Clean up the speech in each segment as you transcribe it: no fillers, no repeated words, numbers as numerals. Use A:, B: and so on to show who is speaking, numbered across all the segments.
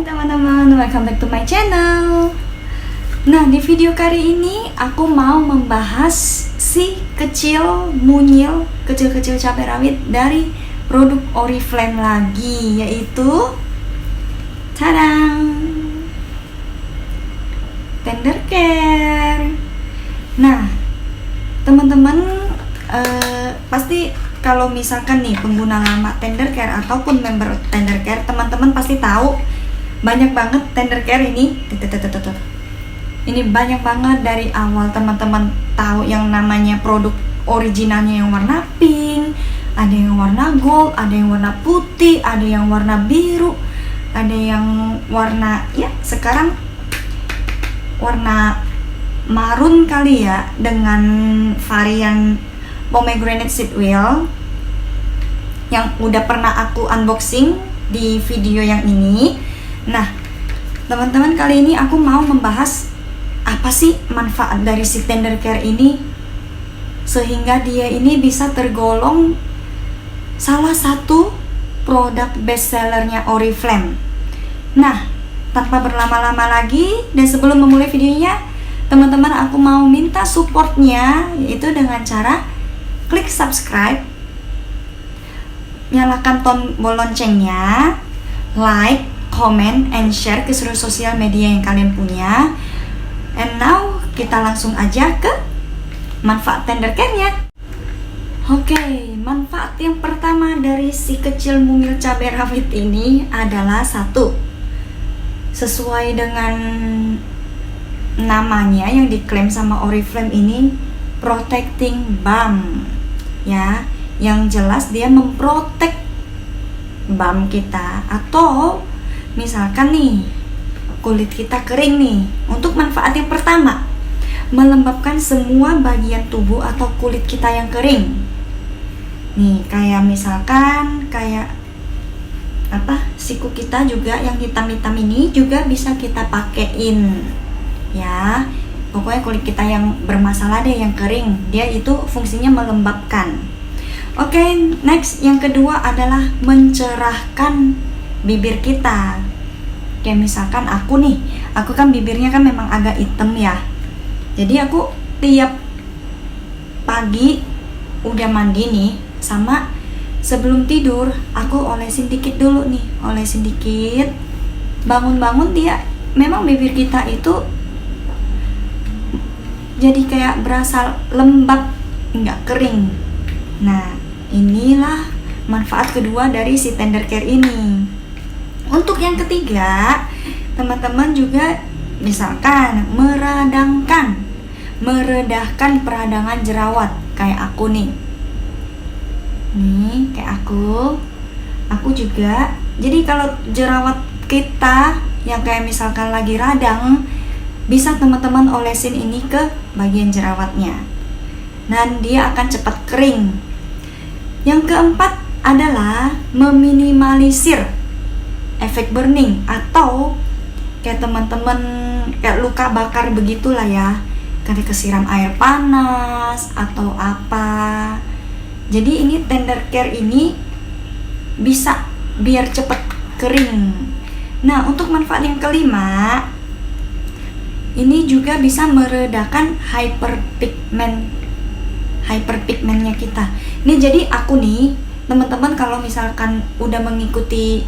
A: teman-teman, welcome back to my channel. Nah, di video kali ini aku mau membahas si kecil mungil, kecil-kecil cabai rawit dari produk Oriflame lagi, yaitu tadang, Tender Care. Nah, teman-teman pasti kalau misalkan nih pengguna lama Tender Care ataupun member Tender Care, teman-teman pasti tahu banyak banget Tender Care ini. Ini banyak banget dari awal teman-teman tahu yang namanya produk originalnya yang warna pink, ada yang warna gold, ada yang warna putih, ada yang warna biru, ada yang warna sekarang warna marun kali ya, dengan varian pomegranate seed oil yang udah pernah aku unboxing di video yang ini. Nah, teman-teman, kali ini aku mau membahas apa sih manfaat dari si Tender Care ini sehingga dia ini bisa tergolong salah satu produk best sellernya Oriflame. Nah, tanpa berlama-lama lagi dan sebelum memulai videonya, teman-teman, aku mau minta supportnya, yaitu dengan cara klik subscribe, nyalakan tombol loncengnya, like, comment, and share ke seluruh sosial media yang kalian punya. And now, kita langsung aja ke manfaat Tender Care-nya. Oke, manfaat yang pertama dari si kecil mungil cabai rawit ini adalah satu, sesuai dengan namanya yang diklaim sama Oriflame ini, protecting balm ya, yang jelas dia memprotek balm kita. Atau misalkan nih kulit kita kering nih, untuk manfaat yang pertama, melembabkan semua bagian tubuh atau kulit kita yang kering nih, kayak misalkan siku kita juga yang hitam-hitam ini juga bisa kita pakein ya. Pokoknya kulit kita yang bermasalah deh, yang kering, dia itu fungsinya melembabkan. Oke, next, yang kedua adalah mencerahkan bibir kita. Kayak misalkan aku kan bibirnya kan memang agak hitam ya. Jadi aku tiap pagi udah mandi nih, sama sebelum tidur aku olesin dikit dulu nih, olesin dikit. Bangun-bangun dia memang bibir kita itu jadi kayak berasa lembab, nggak kering. Nah, inilah manfaat kedua dari si Tender Care ini. Untuk yang ketiga, teman-teman juga misalkan meredahkan peradangan jerawat kayak aku nih. Nih, kayak aku juga. Jadi kalau jerawat kita yang kayak misalkan lagi radang, bisa teman-teman olesin ini ke bagian jerawatnya, dan dia akan cepat kering. Yang keempat adalah meminimalisir efek burning, atau kayak teman-teman kayak luka bakar begitulah ya, kayak kesiram air panas atau apa. Jadi ini Tender Care ini bisa biar cepat kering. Nah, untuk manfaat yang kelima, ini juga bisa meredakan hyperpigmentnya kita. Ini jadi aku nih, teman-teman, kalau misalkan udah mengikuti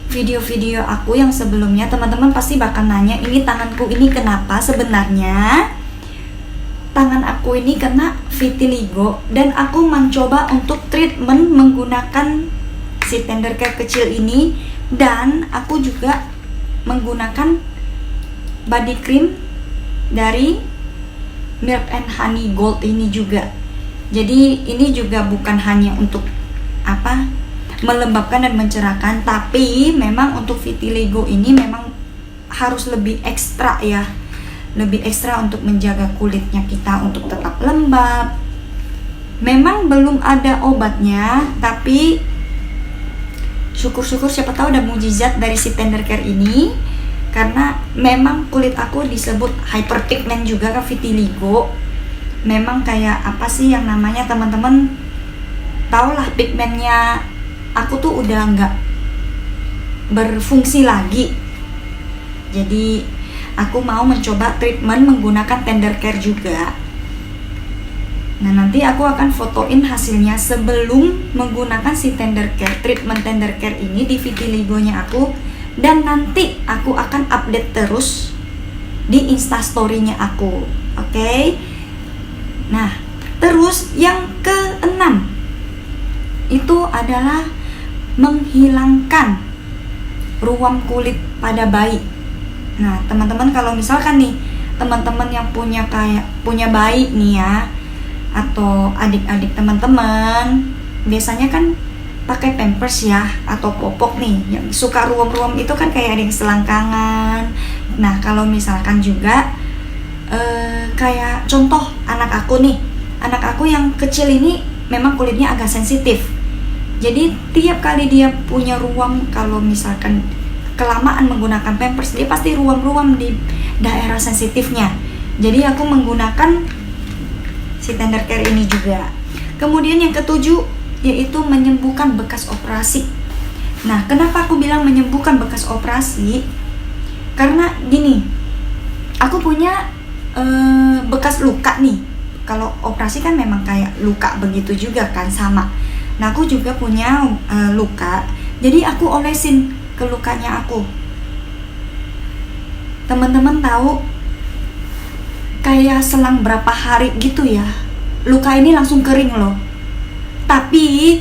A: video-video aku yang sebelumnya, teman-teman pasti bakal nanya, ini tanganku ini kenapa? Sebenarnya tangan aku ini kena vitiligo, dan aku mencoba untuk treatment menggunakan si Tender Care kecil ini, dan aku juga menggunakan body cream dari Milk and Honey Gold ini juga. Jadi ini juga bukan hanya untuk melembabkan dan mencerahkan, tapi memang untuk vitiligo ini memang harus lebih ekstra ya, lebih ekstra untuk menjaga kulitnya kita untuk tetap lembab. Memang belum ada obatnya, tapi syukur-syukur siapa tahu ada mujizat dari si Tender Care ini, karena memang kulit aku disebut hyperpigment juga kan, vitiligo. Memang kayak apa sih yang namanya, teman-teman tahulah, pigmentnya aku tuh udah nggak berfungsi lagi. Jadi aku mau mencoba treatment menggunakan tender care juga. Nah, nanti aku akan fotoin hasilnya sebelum menggunakan si treatment tender care ini di vitiligonya aku, dan nanti aku akan update terus di instastory-nya aku. Oke. Nah, terus yang keenam itu adalah menghilangkan ruam kulit pada bayi. Nah, teman-teman kalau misalkan nih teman-teman yang punya bayi nih ya, atau adik-adik teman-teman, biasanya kan pakai pampers ya atau popok nih, yang suka ruam-ruam itu kan kayak ada yang selangkangan. Nah, kalau misalkan juga kayak contoh anak aku yang kecil ini memang kulitnya agak sensitif. Jadi tiap kali dia punya ruam, kalau misalkan kelamaan menggunakan pampers, dia pasti ruam-ruam di daerah sensitifnya. Jadi aku menggunakan si tender care ini juga. Kemudian yang ketujuh yaitu menyembuhkan bekas operasi. Nah, kenapa aku bilang menyembuhkan bekas operasi? Karena gini, aku punya bekas luka nih. Kalau operasi kan memang kayak luka begitu juga kan, sama. Nah, aku juga punya luka. Jadi aku olesin ke lukanya aku. Teman-teman tahu kayak selang berapa hari gitu ya, luka ini langsung kering loh. Tapi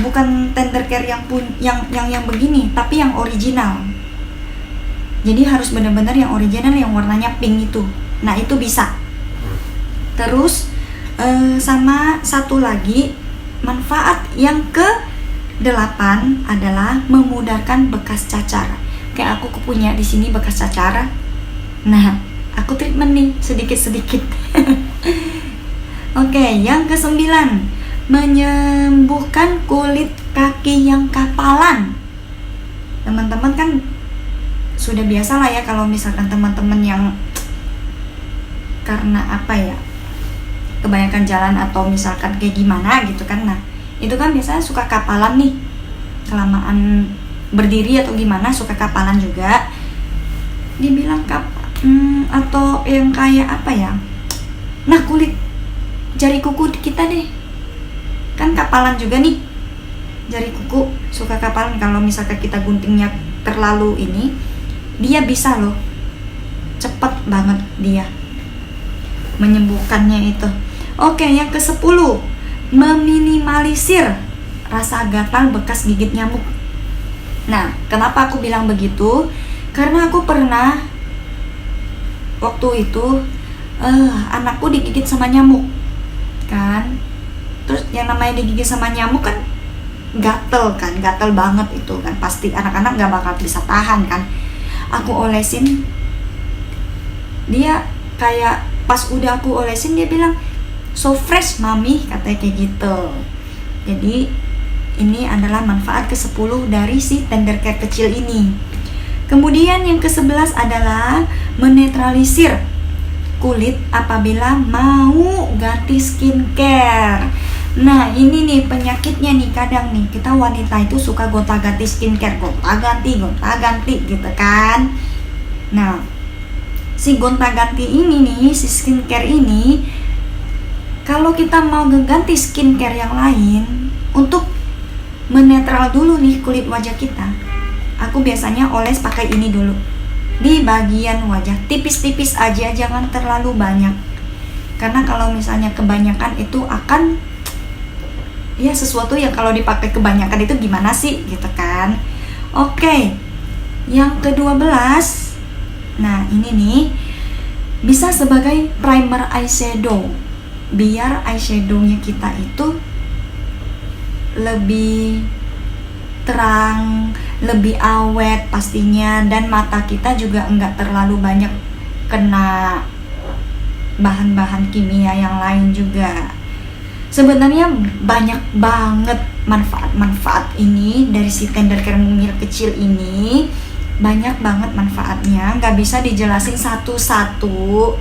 A: bukan tender care yang begini, tapi yang original. Jadi harus benar-benar yang original, yang warnanya pink itu. Nah, itu bisa. Terus sama satu lagi manfaat yang ke-8 adalah memudahkan bekas cacar. Kayak aku punya di sini bekas cacar. Nah, aku treatment nih sedikit-sedikit. Oke, yang ke-9, menyembuhkan kulit kaki yang kapalan. Teman-teman kan sudah biasa lah ya kalau misalkan teman-teman yang karena apa ya, kebanyakan jalan atau misalkan kayak gimana gitu kan. Nah, itu kan biasanya suka kapalan nih, kelamaan berdiri atau gimana suka kapalan juga. Dibilang atau yang kayak apa ya, nah kulit jari kuku kita deh kan kapalan juga nih, jari kuku suka kapalan. Kalau misalkan kita guntingnya terlalu ini, dia bisa loh cepet banget dia menyembuhkannya itu. Oke, yang ke-10, meminimalisir rasa gatal bekas gigit nyamuk. Nah, kenapa aku bilang begitu? Karena aku pernah waktu itu anakku digigit sama nyamuk kan. Terus yang namanya digigit sama nyamuk kan gatel banget itu kan, pasti anak-anak gak bakal bisa tahan kan. Aku olesin, dia kayak pas udah aku olesin dia bilang, "So fresh mami," katanya kayak gitu. Jadi ini adalah manfaat ke-10 dari si tender care kecil ini. Kemudian yang ke-11 adalah menetralisir kulit apabila mau ganti skincare. Nah, ini nih penyakitnya nih, kadang nih kita wanita itu suka gonta-ganti skincare, gonta-ganti gitu kan. Nah, si gonta-ganti ini nih, si skincare ini, kalau kita mau ganti skincare yang lain untuk menetral dulu nih kulit wajah kita, aku biasanya oles pakai ini dulu di bagian wajah, tipis-tipis aja, jangan terlalu banyak. Karena kalau misalnya kebanyakan itu akan ya sesuatu yang kalau dipakai kebanyakan itu gimana sih gitu kan. Oke, yang ke-12, nah ini nih bisa sebagai primer eyeshadow, biar eyeshadownya kita itu lebih terang, lebih awet pastinya, dan mata kita juga enggak terlalu banyak kena bahan-bahan kimia yang lain juga. Sebenarnya banyak banget manfaat-manfaat ini dari si tender care mungil kecil ini, banyak banget manfaatnya, nggak bisa dijelasin satu-satu.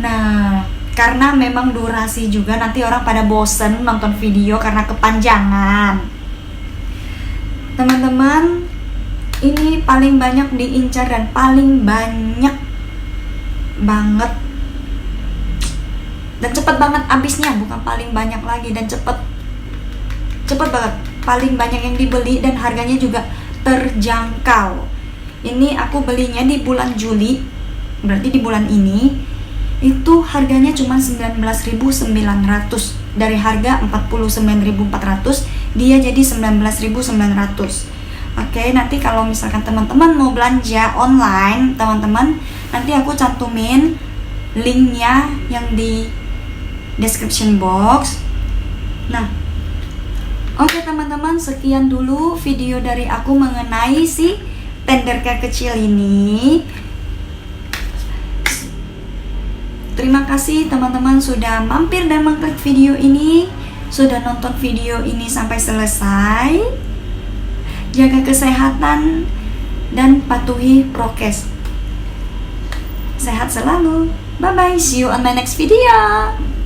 A: Nah, karena memang durasi juga, nanti orang pada bosen nonton video karena kepanjangan. Teman-teman, Ini paling banyak diincar dan paling banyak banget dan cepet banget habisnya, bukan paling banyak lagi, dan cepet banget, paling banyak yang dibeli dan harganya juga terjangkau. Ini aku belinya di bulan Juli, berarti di bulan ini itu harganya cuma 19.900. Dari harga 49.400 dia jadi 19.900. Oke, nanti kalau misalkan teman-teman mau belanja online, teman-teman, nanti aku cantumin linknya yang di description box. Nah, oke teman-teman, sekian dulu video dari aku mengenai si tender kayak kecil ini. Terima kasih teman-teman sudah mampir dan mengklik video ini, sudah nonton video ini sampai selesai. Jaga kesehatan dan patuhi prokes. Sehat selalu. Bye bye. See you on my next video.